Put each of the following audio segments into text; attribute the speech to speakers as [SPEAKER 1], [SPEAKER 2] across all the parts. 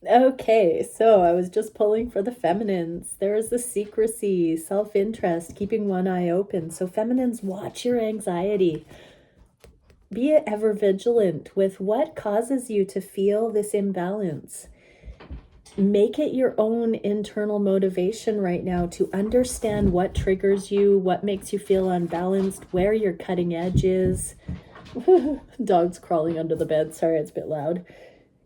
[SPEAKER 1] Okay, so I was just pulling for the feminines. There's the secrecy, self-interest, keeping one eye open. So feminines, watch your anxiety. Be ever vigilant with what causes you to feel this imbalance. Make it your own internal motivation right now to understand what triggers you, what makes you feel unbalanced, where your cutting edge is. Dog's crawling under the bed. Sorry, it's a bit loud.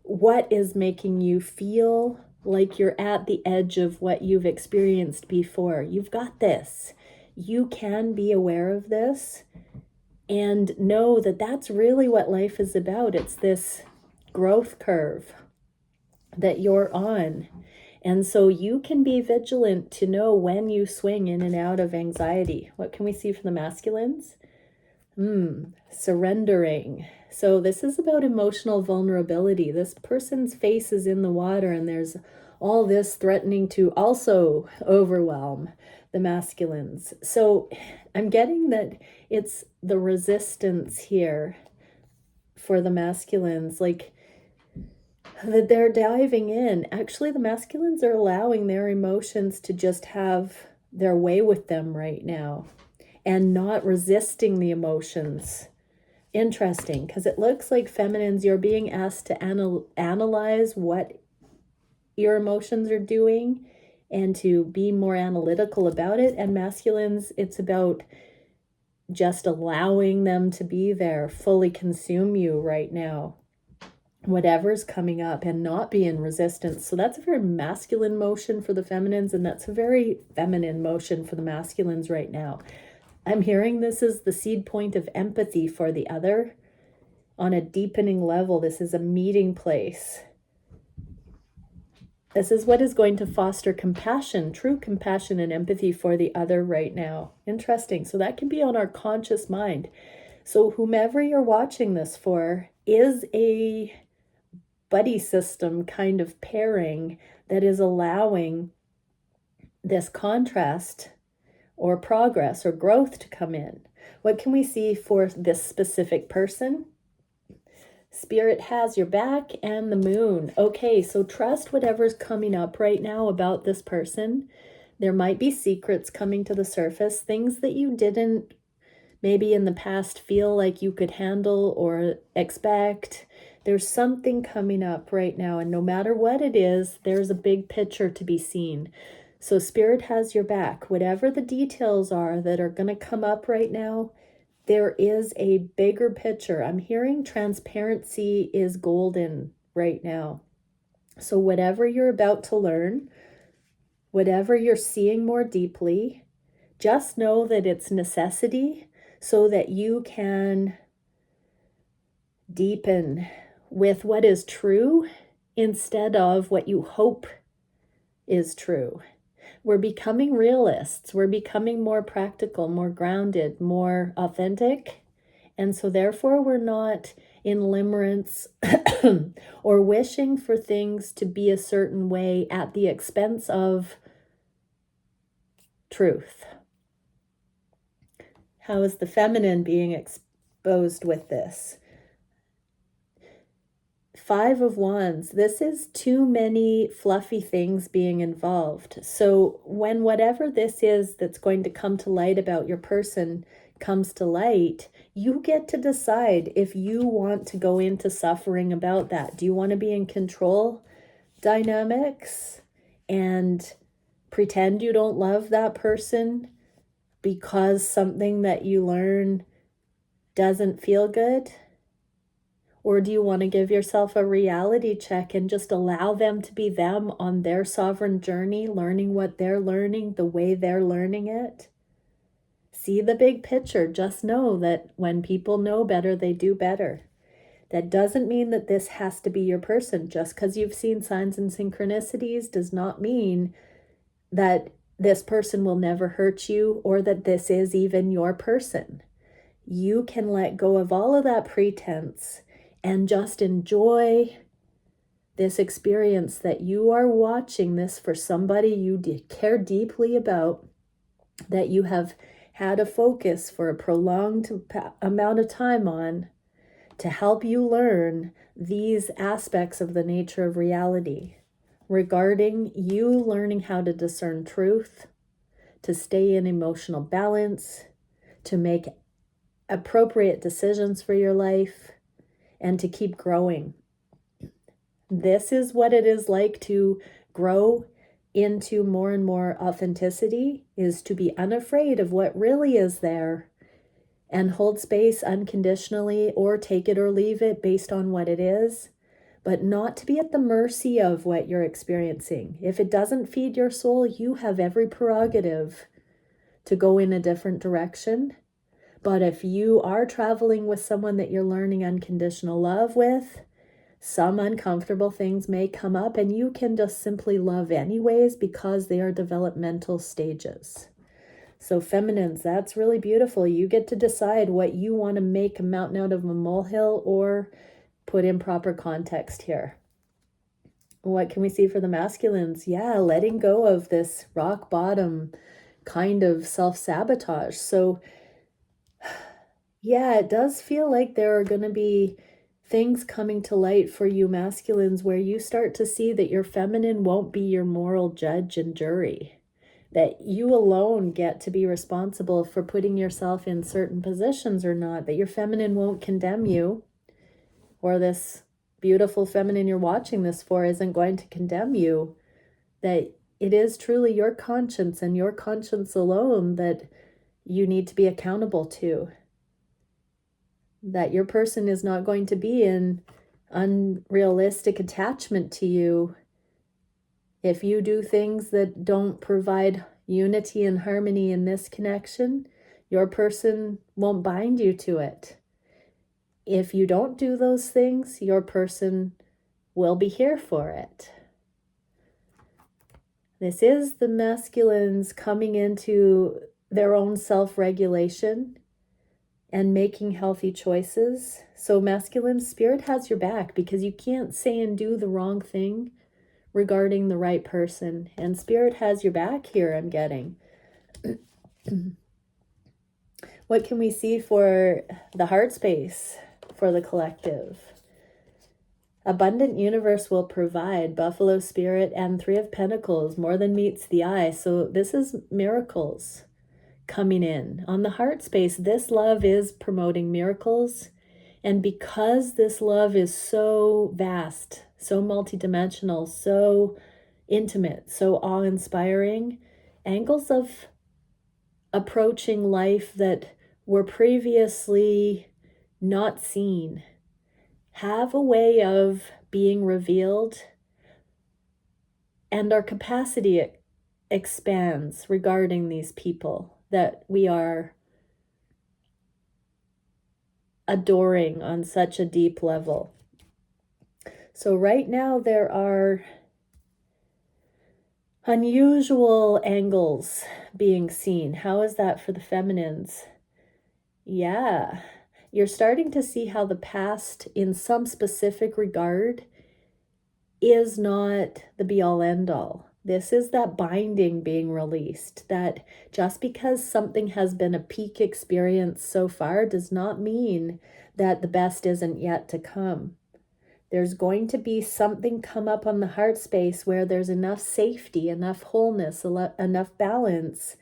[SPEAKER 1] What is making you feel like you're at the edge of what you've experienced before? You've got this. You can be aware of this and know that that's really what life is about. It's this growth curve that you're on. And so you can be vigilant to know when you swing in and out of anxiety. What can we see from the masculines? Surrendering. So this is about emotional vulnerability. This person's face is in the water and there's all this threatening to also overwhelm the masculines. So I'm getting that it's the resistance here for the masculines, like that they're diving in. Actually, the masculines are allowing their emotions to just have their way with them right now and not resisting the emotions. Interesting, because it looks like feminines, you're being asked to analyze what your emotions are doing and to be more analytical about it. And masculines, it's about just allowing them to be there, fully consume you right now, whatever's coming up, and not be in resistance. So that's a very masculine motion for the feminines, and that's a very feminine motion for the masculines right now. I'm hearing this is the seed point of empathy for the other on a deepening level. This is a meeting place. This is what is going to foster compassion, true compassion and empathy for the other right now. Interesting. So that can be on our conscious mind. So whomever you're watching this for is a buddy system kind of pairing that is allowing this contrast or progress or growth to come in. What can we see for this specific person? Spirit has your back and the moon. Okay, so trust whatever's coming up right now about this person. There might be secrets coming to the surface, things that you didn't maybe in the past feel like you could handle or expect. There's something coming up right now, and no matter what it is, there's a big picture to be seen. So Spirit has your back. Whatever the details are that are going to come up right now, there is a bigger picture. I'm hearing transparency is golden right now. So whatever you're about to learn, whatever you're seeing more deeply, just know that it's necessity so that you can deepen with what is true instead of what you hope is true. We're becoming realists. We're becoming more practical, more grounded, more authentic. And so therefore we're not in limerence or wishing for things to be a certain way at the expense of truth. How is the feminine being exposed with this? 5 of Wands. This is too many fluffy things being involved. So when whatever this is that's going to come to light about your person comes to light, you get to decide if you want to go into suffering about that. Do you want to be in control dynamics and pretend you don't love that person because something that you learn doesn't feel good? Or do you want to give yourself a reality check and just allow them to be them on their sovereign journey, learning what they're learning, the way they're learning it? See the big picture. Just know that when people know better, they do better. That doesn't mean that this has to be your person. Just because you've seen signs and synchronicities does not mean that this person will never hurt you or that this is even your person. You can let go of all of that pretense and just enjoy this experience that you are watching this for somebody you care deeply about, that you have had a focus for a prolonged amount of time on to help you learn these aspects of the nature of reality. regarding you learning how to discern truth, to stay in emotional balance, to make appropriate decisions for your life, and to keep growing. This is what it is like to grow into more and more authenticity, is to be unafraid of what really is there and hold space unconditionally, or take it or leave it based on what it is, but not to be at the mercy of what you're experiencing. If it doesn't feed your soul, you have every prerogative to go in a different direction. But if you are traveling with someone that you're learning unconditional love with, some uncomfortable things may come up, and you can just simply love anyways because they are developmental stages. So feminines, that's really beautiful. You get to decide what you want to make a mountain out of a molehill or put in proper context here. What can we see for the masculines? Yeah, letting go of this rock bottom kind of self-sabotage. So yeah, it does feel like there are going to be things coming to light for you masculines where you start to see that your feminine won't be your moral judge and jury, that you alone get to be responsible for putting yourself in certain positions or not, that your feminine won't condemn you, or this beautiful feminine you're watching this for isn't going to condemn you, that it is truly your conscience and your conscience alone that you need to be accountable to. That your person is not going to be in unrealistic attachment to you if you do things that don't provide unity and harmony in this connection. Your person won't bind you to it. If you don't do those things, your person will be here for it. This is the masculines coming into their own self-regulation and making healthy choices. So masculine spirit has your back, because you can't say and do the wrong thing regarding the right person. And spirit has your back here, I'm getting. What can we see for the heart space for the collective? Abundant universe will provide, Buffalo spirit, and Three of Pentacles, more than meets the eye. So this is miracles coming in. On the heart space, this love is promoting miracles. And because this love is so vast, so multidimensional, so intimate, so awe-inspiring, angles of approaching life that were previously not seen have a way of being revealed, and our capacity expands regarding these people that we are adoring on such a deep level. So right now there are unusual angles being seen. How is that for the feminines? Yeah, you're starting to see how the past in some specific regard is not the be-all end-all. This is that binding being released, that just because something has been a peak experience so far does not mean that the best isn't yet to come. There's going to be something come up on the heart space where there's enough safety, enough wholeness, enough balance,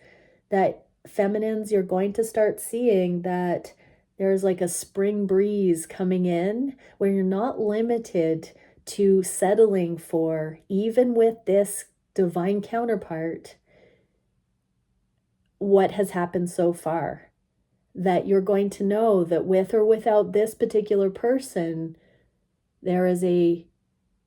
[SPEAKER 1] that feminines, you're going to start seeing that there's like a spring breeze coming in where you're not limited to settling for, even with this divine counterpart, what has happened so far. That you're going to know that with or without this particular person, there is a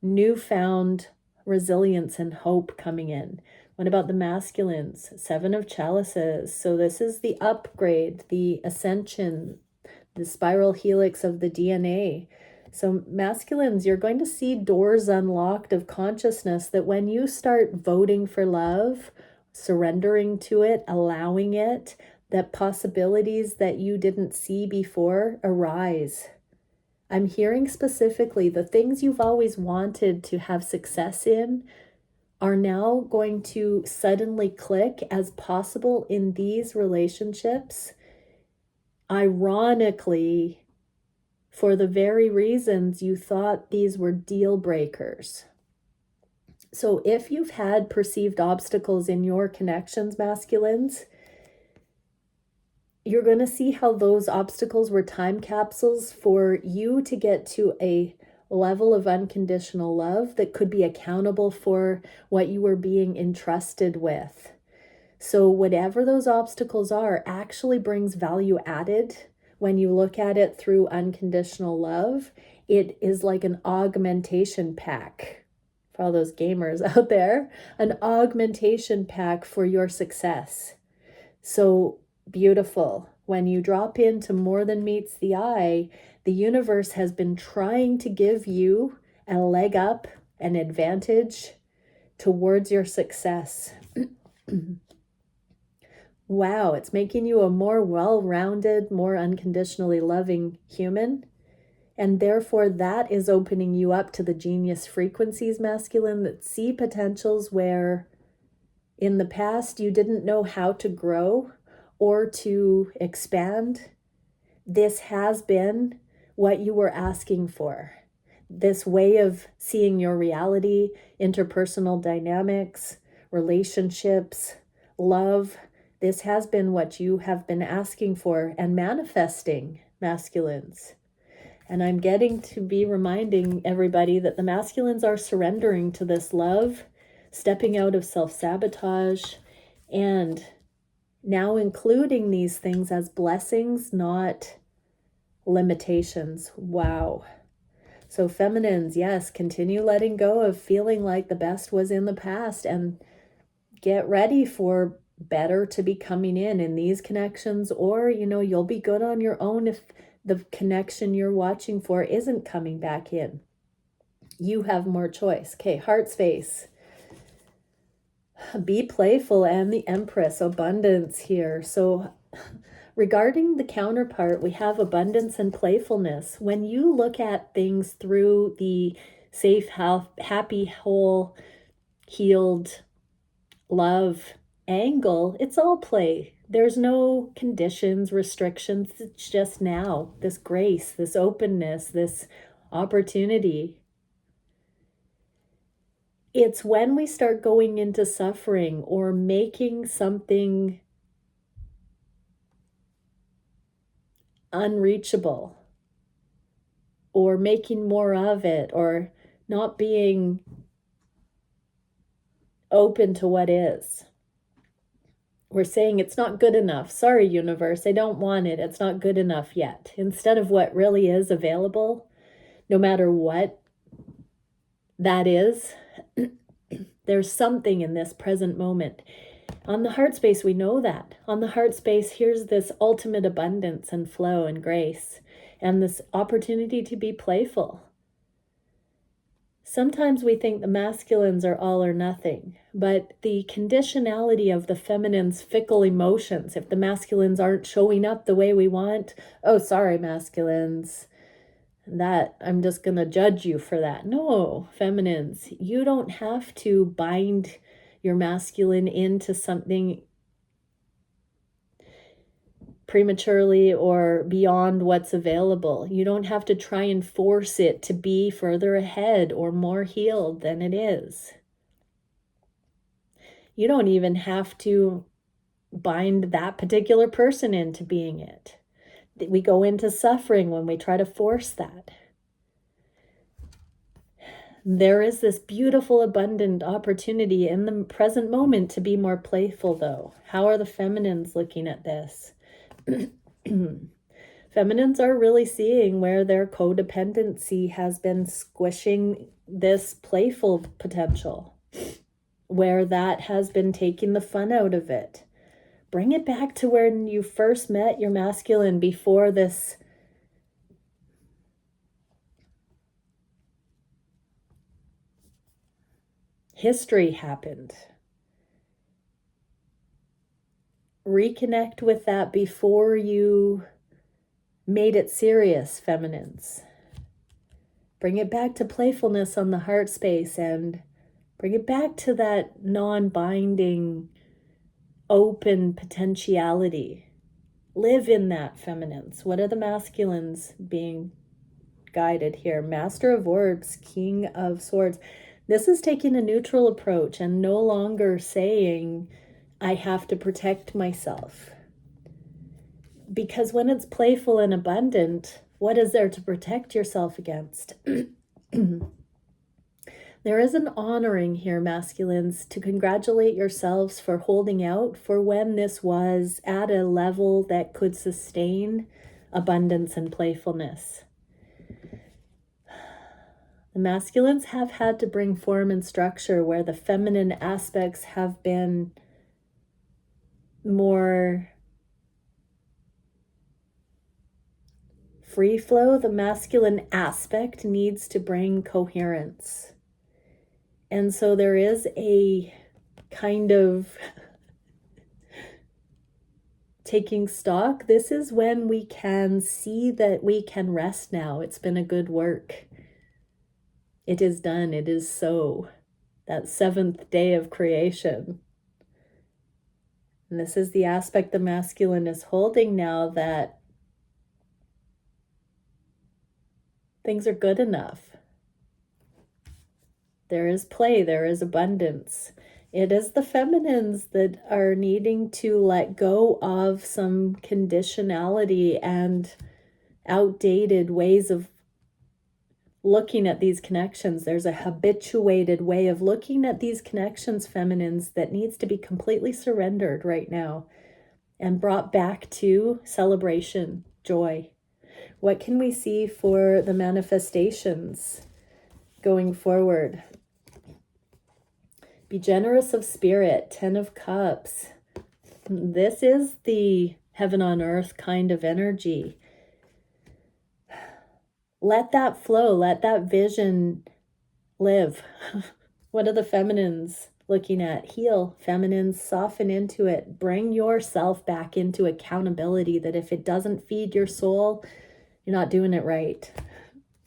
[SPEAKER 1] newfound resilience and hope coming in. What about the masculines? Seven of Chalices. So this is the upgrade, the ascension, the spiral helix of the DNA. So masculines, you're going to see doors unlocked of consciousness that when you start voting for love, surrendering to it, allowing it, that possibilities that you didn't see before arise. I'm hearing specifically the things you've always wanted to have success in are now going to suddenly click as possible in these relationships. Ironically, for the very reasons you thought these were deal breakers. So if you've had perceived obstacles in your connections, masculines, you're going to see how those obstacles were time capsules for you to get to a level of unconditional love that could be accountable for what you were being entrusted with. So whatever those obstacles are actually brings value added when you look at it through unconditional love. It is like an augmentation pack for all those gamers out there, an augmentation pack for your success. So beautiful. When you drop into more than meets the eye, the universe has been trying to give you a leg up, an advantage towards your success. Wow, it's making you a more well-rounded, more unconditionally loving human. And therefore, that is opening you up to the genius frequencies, masculine, that see potentials where in the past you didn't know how to grow or to expand. This has been what you were asking for. This way of seeing your reality, interpersonal dynamics, relationships, love. This has been what you have been asking for and manifesting, masculines. And I'm getting to be reminding everybody that the masculines are surrendering to this love, stepping out of self-sabotage, and now including these things as blessings, not limitations. Wow. So feminines, yes, continue letting go of feeling like the best was in the past and get ready for better to be coming in these connections, or, you'll be good on your own if the connection you're watching for isn't coming back in. You have more choice. Okay, heart space. Be playful, and the Empress, abundance here. So regarding the counterpart, we have abundance and playfulness. When you look at things through the safe, happy, whole, healed, love angle, it's all play. There's no conditions, restrictions. It's just now, this grace, this openness, this opportunity. It's when we start going into suffering or making something unreachable or making more of it or not being open to what is. We're saying it's not good enough. Sorry, universe, I don't want it. It's not good enough yet. Instead of what really is available, no matter what that is, there's something in this present moment. On the heart space, we know that. On the heart space, here's this ultimate abundance and flow and grace and this opportunity to be playful. Sometimes we think the masculines are all or nothing, but the conditionality of the feminine's fickle emotions, if the masculines aren't showing up the way we want, oh, sorry, masculines, that I'm just going to judge you for that. No, feminines, you don't have to bind your masculine into something prematurely or beyond what's available. You don't have to try and force it to be further ahead or more healed than it is. You don't even have to bind that particular person into being it. We go into suffering when we try to force that. There is this beautiful, abundant opportunity in the present moment to be more playful, though. How are the feminines looking at this? Feminines are really seeing where their codependency has been squishing this playful potential, where that has been taking the fun out of it. Bring it back to when you first met your masculine before this history happened. Reconnect with that before you made it serious, feminines. Bring it back to playfulness on the heart space and bring it back to that non-binding, open potentiality. Live in that, feminines. What are the masculines being guided here? Master of Orbs, King of Swords. This is taking a neutral approach and no longer saying, I have to protect myself. Because when it's playful and abundant, what is there to protect yourself against? There is an honoring here, masculines, to congratulate yourselves for holding out for when this was at a level that could sustain abundance and playfulness. The masculines have had to bring form and structure where the feminine aspects have been more free flow. The masculine aspect needs to bring coherence. And so there is a kind of taking stock. This is when we can see that we can rest now. It's been a good work. It is done. It is so. That seventh day of creation. And this is the aspect the masculine is holding now, that things are good enough. There is play, there is abundance. It is the feminines that are needing to let go of some conditionality and outdated ways of looking at these connections. There's a habituated way of looking at these connections, feminines, that needs to be completely surrendered right now and brought back to celebration, joy. What can we see for the manifestations going forward? Be generous of spirit, 10 of Cups. This is the heaven on earth kind of energy. Let that flow, let that vision live. What are the feminines looking at? Heal, feminines, soften into it. Bring yourself back into accountability, that if it doesn't feed your soul, you're not doing it right.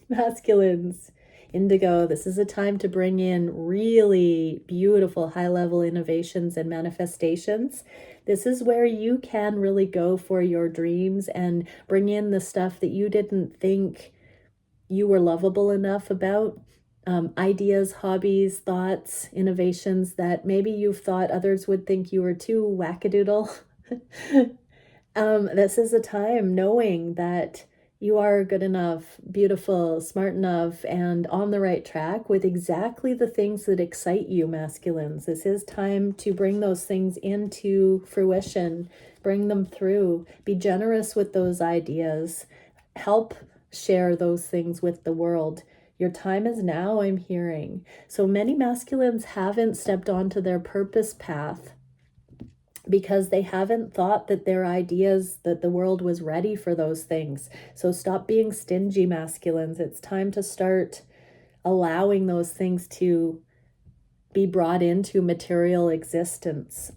[SPEAKER 1] Masculines, Indigo, this is a time to bring in really beautiful high-level innovations and manifestations. This is where you can really go for your dreams and bring in the stuff that you didn't think you were lovable enough about. Ideas, hobbies, thoughts, innovations that maybe you've thought others would think you were too wackadoodle. This is a time knowing that you are good enough, beautiful, smart enough, and on the right track with exactly the things that excite you, masculines. This is time to bring those things into fruition, bring them through, be generous with those ideas, help share those things with the world. Your time is now, I'm hearing. So many masculines haven't stepped onto their purpose path because they haven't thought that their ideas, that the world was ready for those things. So stop being stingy, masculines. It's time to start allowing those things to be brought into material existence.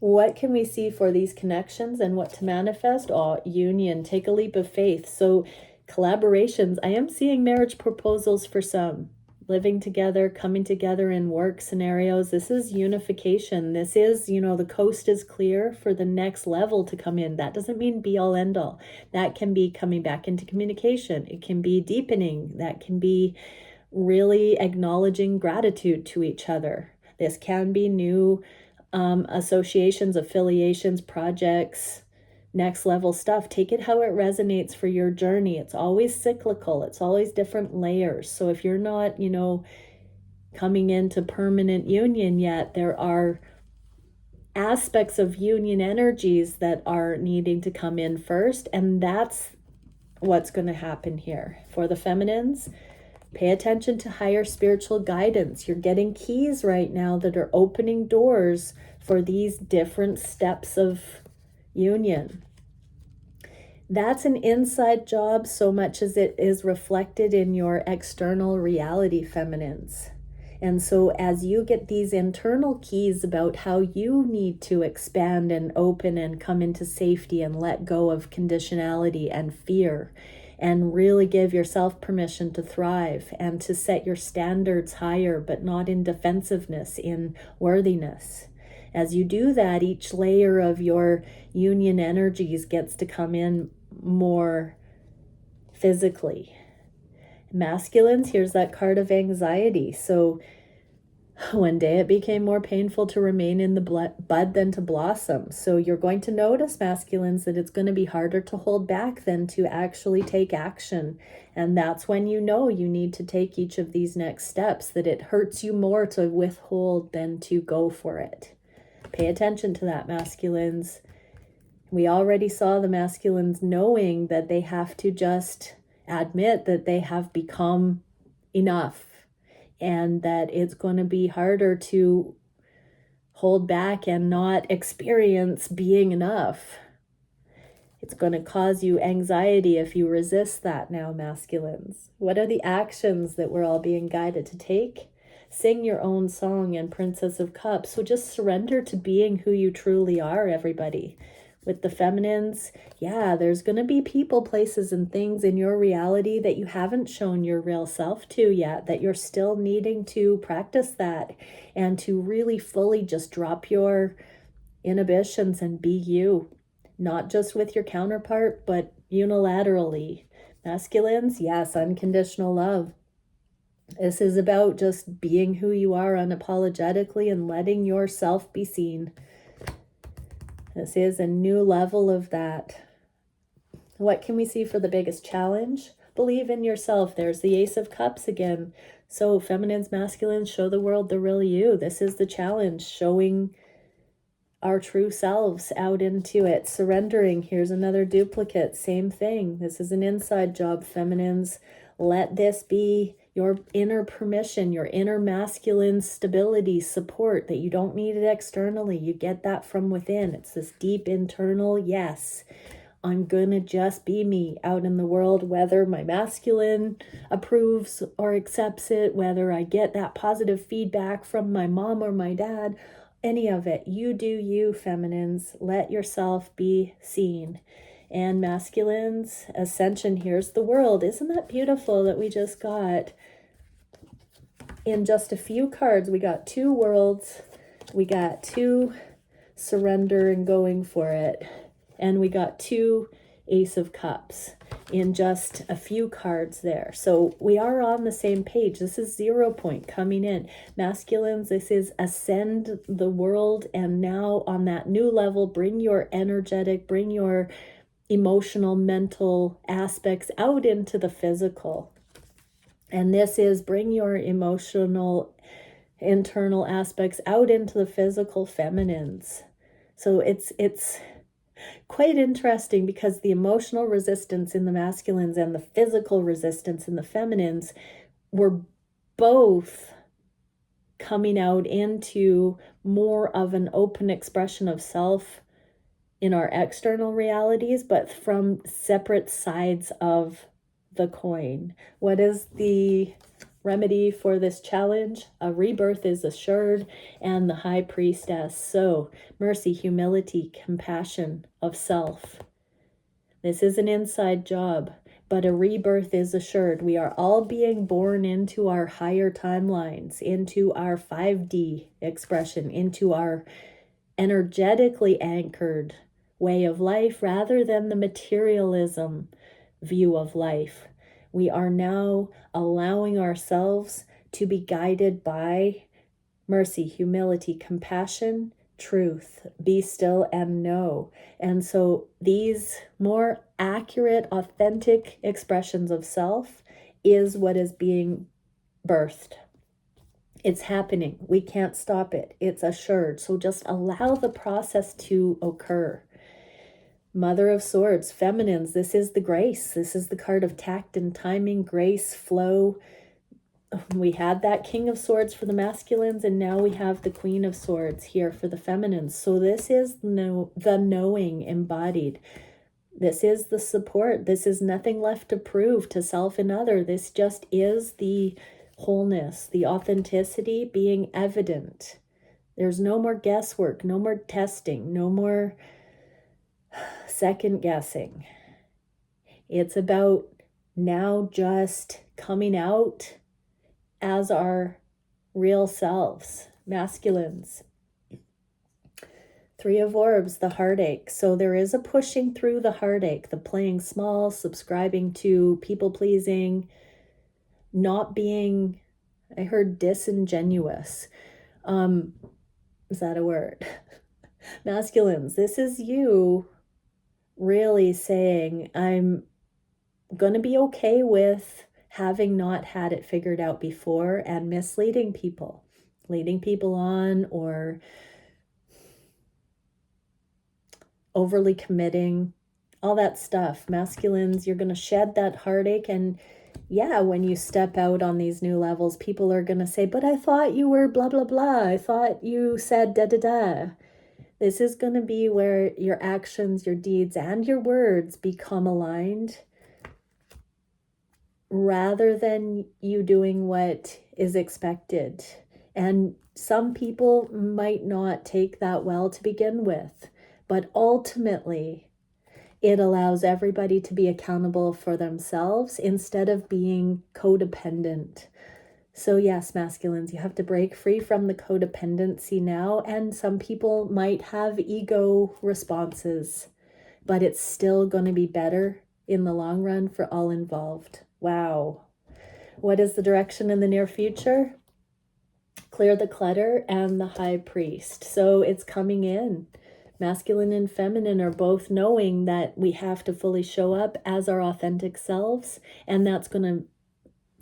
[SPEAKER 1] What can we see for these connections and what to manifest? Union, take a leap of faith. So collaborations, I am seeing marriage proposals for some. Living together, coming together in work scenarios. This is unification. This is, the coast is clear for the next level to come in. That doesn't mean be all end all. That can be coming back into communication. It can be deepening. That can be really acknowledging gratitude to each other. This can be new associations, affiliations, projects, next level stuff. Take it how it resonates for your journey. It's always cyclical. It's always different layers. So if you're not, coming into permanent union yet, there are aspects of union energies that are needing to come in first. And that's what's going to happen here. For the feminines, pay attention to higher spiritual guidance. You're getting keys right now that are opening doors for these different steps of union. That's an inside job so much as it is reflected in your external reality, feminines. And so as you get these internal keys about how you need to expand and open and come into safety and let go of conditionality and fear, and really give yourself permission to thrive and to set your standards higher, but not in defensiveness, in worthiness. As you do that, each layer of your union energies gets to come in more physically. Masculines, here's that card of anxiety. So one day it became more painful to remain in the bud than to blossom. So you're going to notice, masculines, that it's going to be harder to hold back than to actually take action. And that's when you know you need to take each of these next steps, that it hurts you more to withhold than to go for it. Pay attention to that, masculines. We already saw the masculines knowing that they have to just admit that they have become enough, and that it's going to be harder to hold back and not experience being enough. It's going to cause you anxiety if you resist that now, masculines. What are the actions that we're all being guided to take? Sing your own song and Princess of Cups. So just surrender to being who you truly are, everybody. With the feminines, yeah, there's going to be people, places, and things in your reality that you haven't shown your real self to yet, that you're still needing to practice that and to really fully just drop your inhibitions and be you, not just with your counterpart, but unilaterally. Masculines, yes, unconditional love. This is about just being who you are unapologetically and letting yourself be seen. This is a new level of that. What can we see for the biggest challenge? Believe in yourself. There's the Ace of Cups again. So feminines, masculines, show the world the real you. This is the challenge, showing our true selves out into it. Surrendering. Here's another duplicate. Same thing. This is an inside job, feminines. Let this be your inner permission, your inner masculine stability, support, that you don't need it externally. You get that from within. It's this deep internal, yes, I'm gonna just be me out in the world, whether my masculine approves or accepts it, whether I get that positive feedback from my mom or my dad, any of it. You do you, feminines. Let yourself be seen. And masculines, ascension, here's the world. Isn't that beautiful that we just got in just a few cards? We got 2 worlds, we got 2 surrender and going for it, and we got 2 Ace of Cups in just a few cards there. So we are on the same page. This is 0 point coming in. Masculines, this is ascend the world, and now on that new level, bring your energetic, bring your emotional, mental aspects out into the physical. And this is bring your emotional, internal aspects out into the physical, feminines. So it's quite interesting, because the emotional resistance in the masculines and the physical resistance in the feminines were both coming out into more of an open expression of self in our external realities, but from separate sides of the coin. What is the remedy for this challenge? A rebirth is assured, and the High Priestess. So mercy, humility, compassion of self. This is an inside job, but a rebirth is assured. We are all being born into our higher timelines, into our 5D expression, into our energetically anchored way of life, rather than the materialism view of life. We are now allowing ourselves to be guided by mercy, humility, compassion, truth, be still and know. And so these more accurate, authentic expressions of self is what is being birthed. It's happening. We can't stop it. It's assured. So just allow the process to occur. Mother of Swords, feminines, this is the grace. This is the card of tact and timing, grace, flow. We had that King of Swords for the masculines, and now we have the Queen of Swords here for the feminines. So this is the knowing embodied. This is the support. This is nothing left to prove to self and other. This just is the wholeness, the authenticity being evident. There's no more guesswork, no more testing, no more second guessing. It's about now just coming out as our real selves, masculines. 3 of Orbs, the heartache. So there is a pushing through the heartache, the playing small, subscribing to people pleasing, not being, I heard disingenuous. Is that a word? Masculines, this is you really saying, I'm going to be okay with having not had it figured out before and misleading people, leading people on, or overly committing, all that stuff. Masculines, you're going to shed that heartache. And yeah, when you step out on these new levels, people are going to say, but I thought you were blah, blah, blah. I thought you said da, da, da. This is going to be where your actions, your deeds, and your words become aligned, rather than you doing what is expected. And some people might not take that well to begin with, but ultimately it allows everybody to be accountable for themselves instead of being codependent. So yes, masculines, you have to break free from the codependency now. And some people might have ego responses, but it's still going to be better in the long run for all involved. Wow. What is the direction in the near future? Clear the clutter and the high priest. So it's coming in. Masculine and feminine are both knowing that we have to fully show up as our authentic selves, and that's going to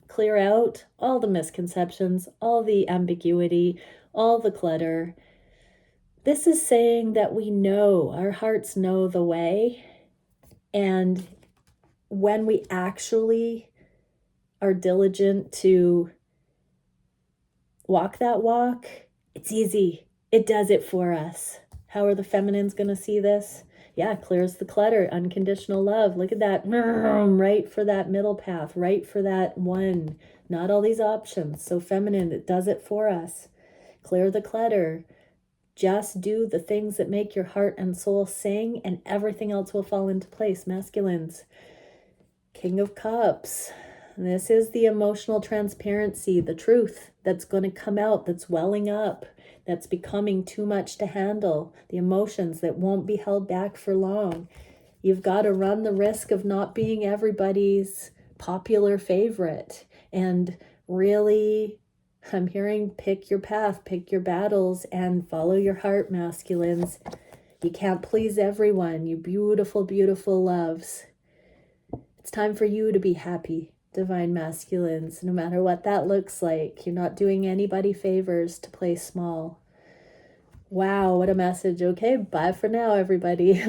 [SPEAKER 1] clear out all the misconceptions, all the ambiguity, all the clutter. This is saying that we know, our hearts know the way, and when we actually are diligent to walk that walk, it's easy. It does it for us. How are the feminines going to see this? Yeah, clears the clutter, unconditional love. Look at that, right for that middle path, right for that one. Not all these options. So feminine, it does it for us. Clear the clutter. Just do the things that make your heart and soul sing, and everything else will fall into place. Masculines, King of Cups. This is the emotional transparency, the truth that's going to come out, that's welling up, that's becoming too much to handle, the emotions that won't be held back for long. You've got to run the risk of not being everybody's popular favorite. And really, I'm hearing pick your path, pick your battles, and follow your heart, masculines. You can't please everyone, you beautiful, beautiful loves. It's time for you to be happy, divine masculines, no matter what that looks like. You're not doing anybody favors to play small. Wow, what a message. Okay, bye for now, everybody.